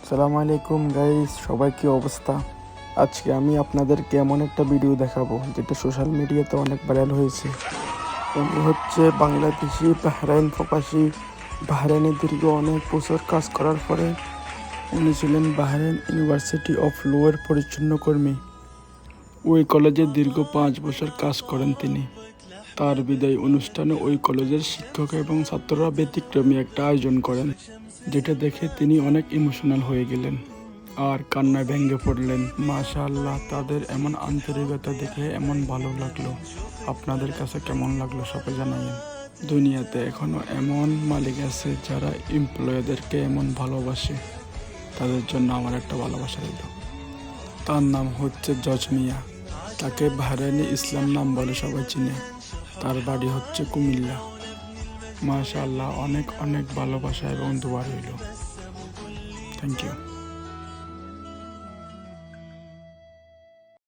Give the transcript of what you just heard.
আসসালামু আলাইকুম গাইস, সবাই কি অবস্থা? আজকে আমি আপনাদেরকে এমন একটা ভিডিও দেখাবো যেটা সোশ্যাল মিডিয়াতে অনেক ভাইরাল হয়েছে। উনি হচ্ছে বাংলাদেশি বাহরাইন প্রবাসী। বাহরাইনে দীর্ঘ অনেক বছর কাজ করার পরে উনি ছিলেন বাহরাইন ইউনিভার্সিটি অফ ল-এর পরিচ্ছন্ন কর্মী। ওই কলেজে দীর্ঘ 5 বছর কাজ করেন তিনি। তার বিদায় অনুষ্ঠানে ওই কলেজের শিক্ষক এবং ছাত্ররা ব্যতিক্রমী একটা আয়োজন করেন, যেটা দেখে তিনি অনেক ইমোশনাল হয়ে গেলেন আর কান্নায় ভেঙে পড়লেন। মাশাআল্লাহ, তাদের এমন আন্তরিকতা দেখে এমন ভালো লাগলো। আপনাদের কাছে কেমন লাগলো সবাই জানাবেন। দুনিয়াতে এখনো এমন মালিক আছে যারা এমপ্লয়ীদেরকে এমন ভালোবাসে। তাদের জন্য আমার একটা ভালোবাসা রইল। তার নাম হচ্ছে জজ মিয়া। তাকে বাহরাইনি ইসলাম নাম বলে সবাই চিনে। তার বাড়ি হচ্ছে কুমিল্লা। মাশাআল্লাহ, অনেক অনেক ভালোবাসা এবং দোয়া রইল। Thank you.